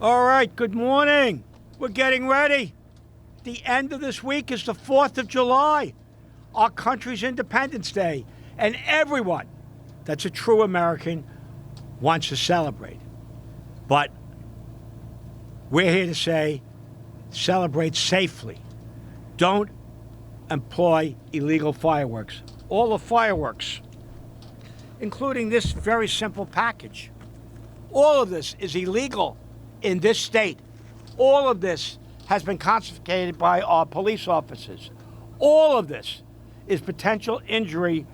All right, good morning. We're getting ready. The end of this week is the 4th of July, our country's Independence Day, and everyone that's a true American wants to celebrate. But we're here to say, celebrate safely. Don't employ illegal fireworks. All the fireworks, including this very simple package, all of this is illegal in this state. All of this has been confiscated by our police officers. All of this is potential injury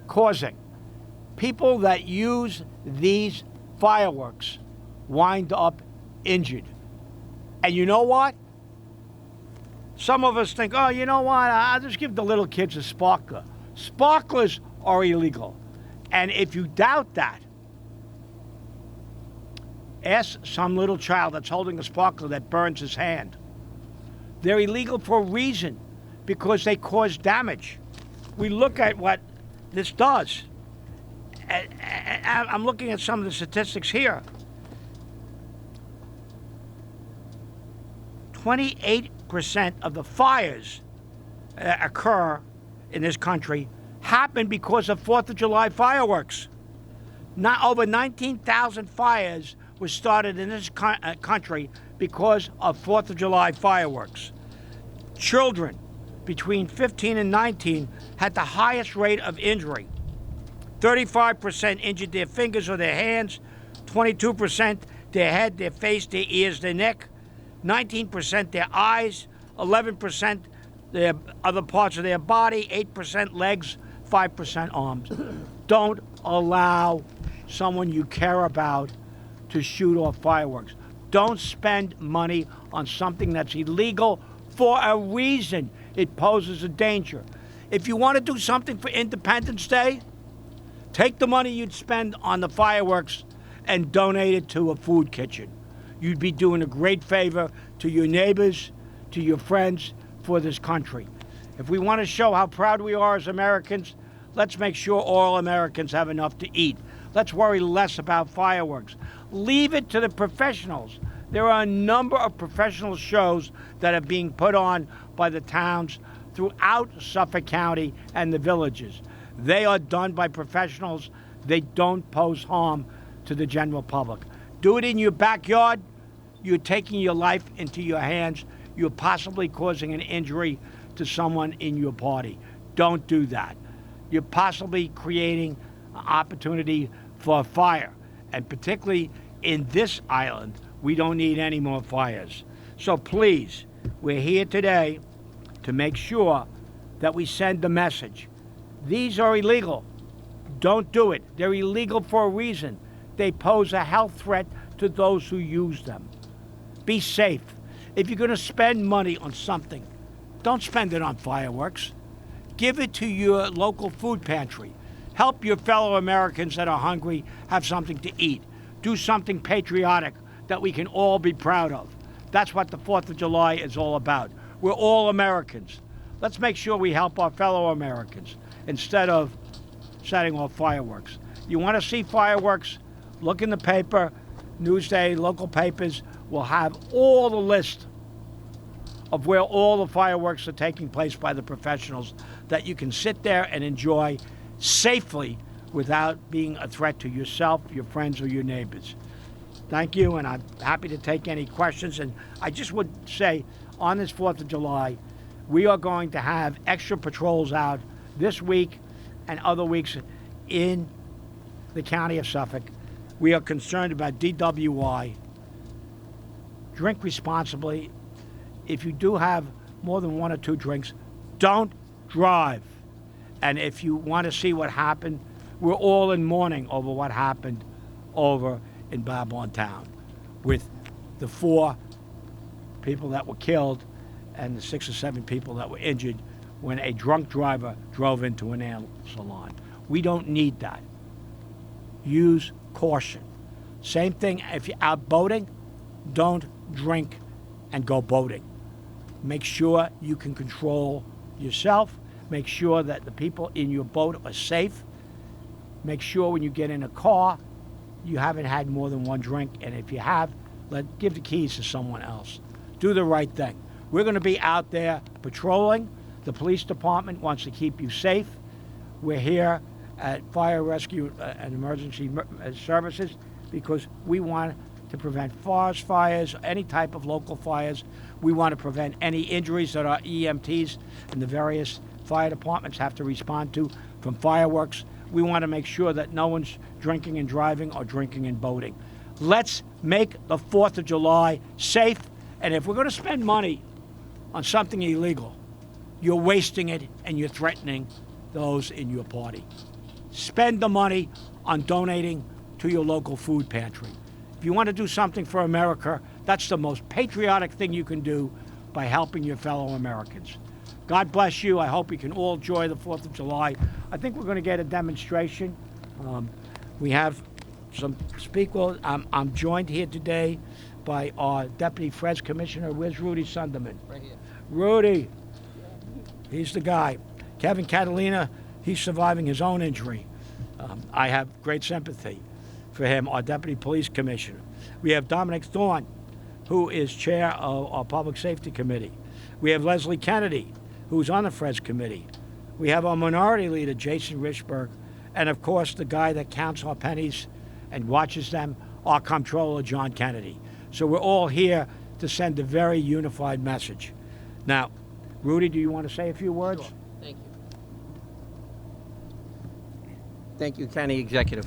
causing. People that use these fireworks wind up injured. And you know what? Some of us think, oh, you know what? I'll just give the little kids a sparkler. Sparklers are illegal. And if you doubt that, ask some little child that's holding a sparkler that burns his hand. They're illegal for a reason, because they cause damage. We look at what this does. I'm looking at some of the statistics here. 28% of the fires that occur in this country happen because of 4th of July fireworks. Not over 19,000 fires were started in this country because of 4th of July fireworks. Children between 15 and 19 had the highest rate of injury. 35% injured their fingers or their hands, 22% their head, their face, their ears, their neck, 19% their eyes, 11% their other parts of their body, 8% legs, 5% arms. Don't allow someone you care about to shoot off fireworks. Don't spend money on something that's illegal for a reason. It poses a danger. If you want to do something for Independence Day, take the money you'd spend on the fireworks and donate it to a food kitchen. You'd be doing a great favor to your neighbors, to your friends, for this country. If we want to show how proud we are as Americans, let's make sure all Americans have enough to eat. Let's worry less about fireworks. Leave it to the professionals. There are a number of professional shows that are being put on by the towns throughout Suffolk County and the villages. They are done by professionals. They don't pose harm to the general public. Do it in your backyard. You're taking your life into your hands. You're possibly causing an injury to someone in your party. Don't do that. You're possibly creating an opportunity for a fire. And particularly in this island, we don't need any more fires. So please, we're here today to make sure that we send the message. These are illegal. Don't do it. They're illegal for a reason. They pose a health threat to those who use them. Be safe. If you're going to spend money on something, don't spend it on fireworks. Give it to your local food pantry. Help your fellow Americans that are hungry have something to eat. Do something patriotic that we can all be proud of. That's what the 4th of July is all about. We're all Americans. Let's make sure we help our fellow Americans instead of setting off fireworks. You want to see fireworks? Look in the paper. Newsday, local papers will have all the list of where all the fireworks are taking place by the professionals, that you can sit there and enjoy safely without being a threat to yourself, your friends, or your neighbors. Thank you, and I'm happy to take any questions. And I just would say, on this 4th of July, we are going to have extra patrols out this week and other weeks in the county of Suffolk. We are concerned about DWI. Drink responsibly. If you do have more than 1 or 2 drinks, don't drive. And if you want to see what happened, we're all in mourning over what happened over in Babylon Town with the 4 people that were killed and the 6 or 7 people that were injured when a drunk driver drove into a nail salon. We don't need that. Use caution. Same thing if you're out boating, don't drink and go boating. Make sure you can control yourself. Make sure that the people in your boat are safe. Make sure when you get in a car, you haven't had more than 1 drink. And if you have, Give the keys to someone else. Do the right thing. We're going to be out there patrolling. The police department wants to keep you safe. We're here at Fire Rescue and Emergency Services because we want to prevent forest fires, any type of local fires. We want to prevent any injuries that our EMTs and the various fire departments have to respond to from fireworks. We want to make sure that no one's drinking and driving or drinking and boating. Let's make the 4th of July safe. And if we're going to spend money on something illegal, you're wasting it and you're threatening those in your party. Spend the money on donating to your local food pantry. If you want to do something for America, that's the most patriotic thing you can do by helping your fellow Americans. God bless you. I hope you can all enjoy the 4th of July. I think we're going to get a demonstration. We have some speakers. I'm joined here today by our Deputy Feds Commissioner. Where's Rudy Sunderman? Right here. Rudy, he's the guy. Kevin Catalina, he's surviving his own injury. I have great sympathy for him, our Deputy Police Commissioner. We have Dominic Thorne, who is chair of our Public Safety Committee. We have Leslie Kennedy, who's on the Feds Committee. We have our Minority Leader, Jason Richburg, and of course the guy that counts our pennies and watches them, our Comptroller, John Kennedy. So we're all here to send a very unified message. Now, Rudy, do you want to say a few words? Sure. Thank you. Thank you, County Executive.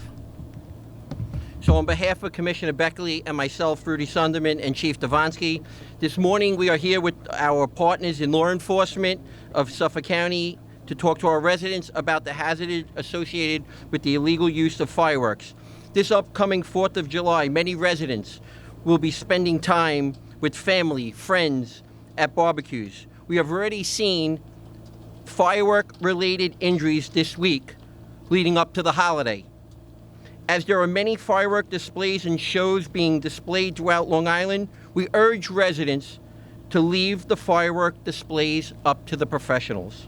So on behalf of Commissioner Beckley and myself, Rudy Sunderman, and Chief Devonsky, this morning we are here with our partners in law enforcement of Suffolk County to talk to our residents about the hazard associated with the illegal use of fireworks. This upcoming 4th of July, many residents will be spending time with family, friends, at barbecues. We have already seen firework-related injuries this week leading up to the holiday. As there are many firework displays and shows being displayed throughout Long Island, we urge residents to leave the firework displays up to the professionals.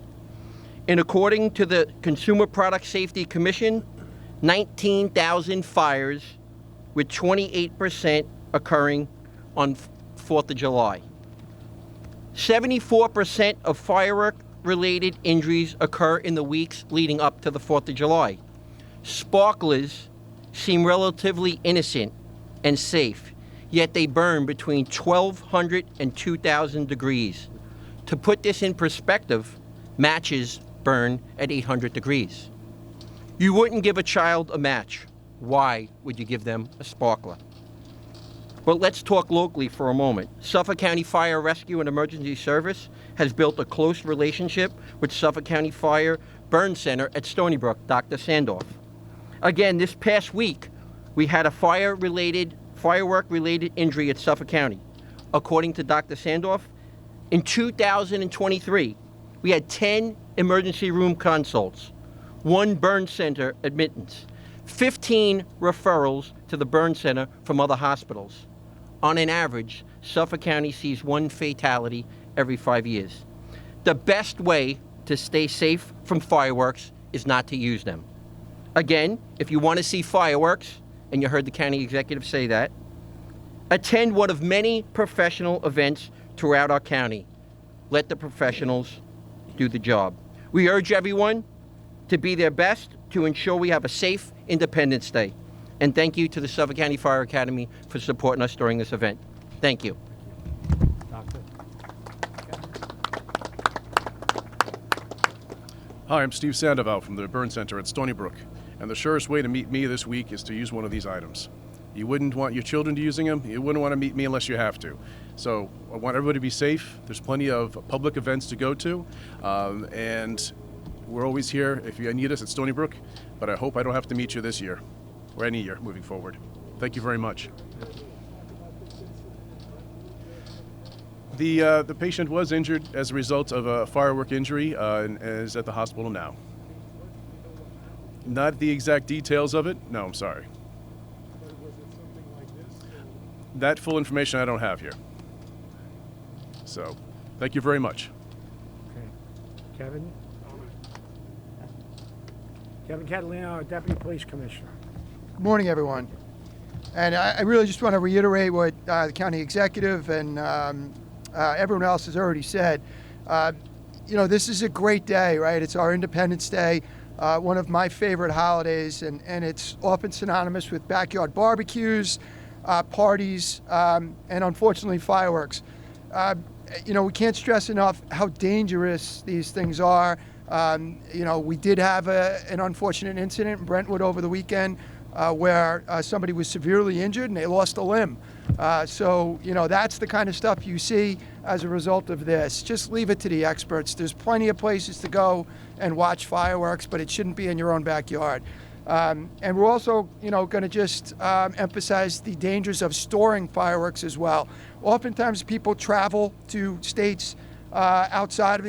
And according to the Consumer Product Safety Commission, 19,000 fires, with 28% occurring on 4th of July. 74% of firework-related injuries occur in the weeks leading up to the 4th of July. Sparklers seem relatively innocent and safe, yet they burn between 1,200 and 2,000 degrees. To put this in perspective, matches burn at 800 degrees. You wouldn't give a child a match. Why would you give them a sparkler? But let's talk locally for a moment. Suffolk County Fire Rescue and Emergency Service has built a close relationship with Suffolk County Fire Burn Center at Stony Brook, Dr. Sandoff. Again, this past week, we had a firework-related injury at Suffolk County. According to Dr. Sandoff, in 2023, we had 10 emergency room consults, 1 burn center admittance, 15 referrals to the burn center from other hospitals. On an average, Suffolk County sees 1 fatality every 5 years. The best way to stay safe from fireworks is not to use them. Again, if you want to see fireworks, and you heard the county executive say that, attend one of many professional events throughout our county. Let the professionals do the job. We urge everyone to be their best to ensure we have a safe Independence Day. And thank you to the Suffolk County Fire Academy for supporting us during this event. Thank you. Doctor. Hi, I'm Steve Sandoval from the Burn Center at Stony Brook, and the surest way to meet me this week is to use one of these items. You wouldn't want your children to using them. You wouldn't want to meet me unless you have to. So I want everybody to be safe. There's plenty of public events to go to, and we're always here if you need us at Stony Brook, but I hope I don't have to meet you this year or any year moving forward. Thank you very much. The patient was injured as a result of a firework injury and is at the hospital now. Not the exact details of it. No, I'm sorry. Was it something like this? That full information I don't have here. So, thank you very much. Okay. Kevin? Kevin Catalina, our Deputy Police Commissioner. Good morning, everyone. And I really just want to reiterate what the county executive and everyone else has already said. This is a great day, right? It's our Independence Day, one of my favorite holidays, and it's often synonymous with backyard barbecues, parties, and unfortunately fireworks. We can't stress enough how dangerous these things are. We did have an unfortunate incident in Brentwood over the weekend where somebody was severely injured and they lost a limb. So that's the kind of stuff you see as a result of this. Just leave it to the experts. There's plenty of places to go and watch fireworks, but it shouldn't be in your own backyard. And we're also, going to just emphasize the dangers of storing fireworks as well. Oftentimes people travel to states outside of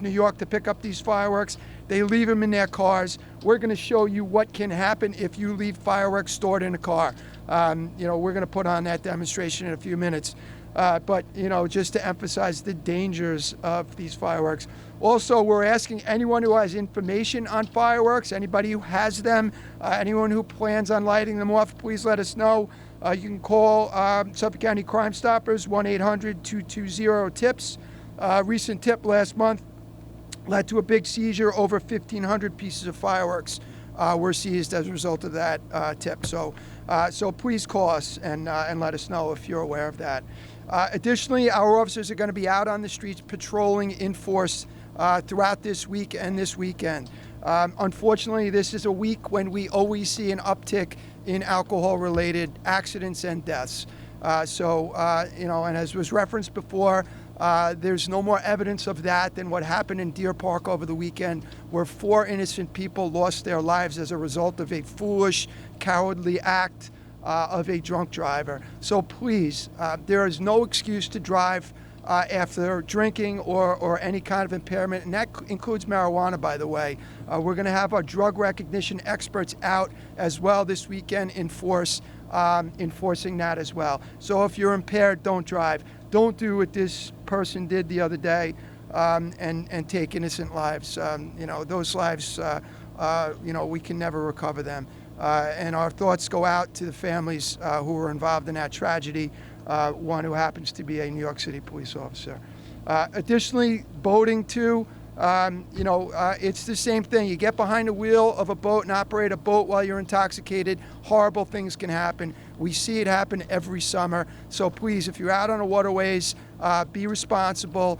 New York to pick up these fireworks. They leave them in their cars. We're going to show you what can happen if you leave fireworks stored in a car. We're going to put on that demonstration in a few minutes. But just to emphasize the dangers of these fireworks. Also, we're asking anyone who has information on fireworks, anybody who has them, anyone who plans on lighting them off, please let us know. You can call Suffolk County Crime Stoppers, 1-800-220-TIPS. Recent tip last month led to a big seizure. Over 1,500 pieces of fireworks were seized as a result of that tip. So please call us and let us know if you're aware of that. Additionally, our officers are going to be out on the streets patrolling in force throughout this week and this weekend. Unfortunately, this is a week when we always see an uptick in alcohol-related accidents and deaths. And as was referenced before, there's no more evidence of that than what happened in Deer Park over the weekend, where 4 innocent people lost their lives as a result of a foolish, cowardly act of a drunk driver. So please, there is no excuse to drive after drinking or any kind of impairment, and that includes marijuana, by the way. We're going to have our drug recognition experts out as well this weekend in force, enforcing that as well. So if you're impaired, don't drive. Don't do what this person did the other day and take innocent lives. Those lives, we can never recover them. And our thoughts go out to the families who were involved in that tragedy, one who happens to be a New York City police officer. Additionally, boating too, it's the same thing. You get behind the wheel of a boat and operate a boat while you're intoxicated, horrible things can happen. We see it happen every summer. So please, if you're out on the waterways, be responsible.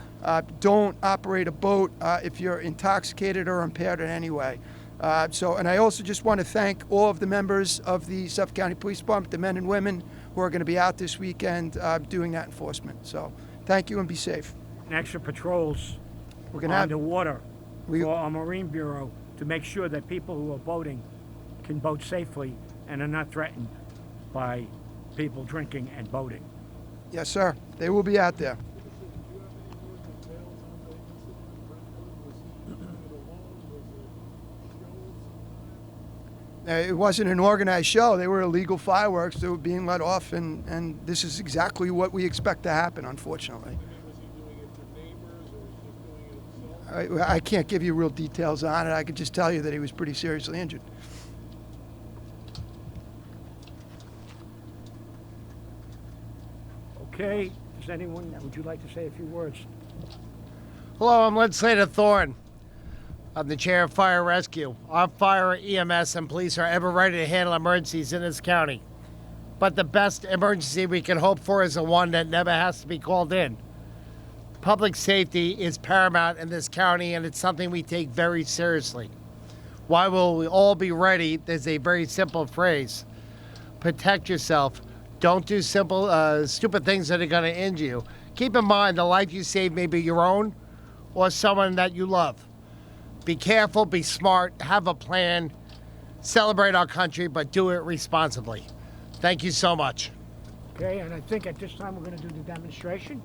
Don't operate a boat if you're intoxicated or impaired in any way. And I also just want to thank all of the members of the Suffolk County Police Department, the men and women who are going to be out this weekend doing that enforcement. So thank you and be safe. And extra patrols We're going to on have the water for our Marine Bureau to make sure that people who are boating can boat safely and are not threatened by people drinking and boating. Yes, sir. They will be out there. It wasn't an organized show. They were illegal fireworks that were being let off, and this is exactly what we expect to happen, unfortunately. I can't give you real details on it. I could just tell you that he was pretty seriously injured. Okay, would you like to say a few words? Hello, I'm Legislator Thorne. I'm the chair of Fire Rescue. Our fire, EMS, and police are ever ready to handle emergencies in this county. But the best emergency we can hope for is the one that never has to be called in. Public safety is paramount in this county, and it's something we take very seriously. Why will we all be ready? There's a very simple phrase. Protect yourself. Don't do stupid things that are going to injure you. Keep in mind the life you save may be your own or someone that you love. Be careful, be smart, have a plan, celebrate our country, but do it responsibly. Thank you so much. Okay, and I think at this time we're going to do the demonstration.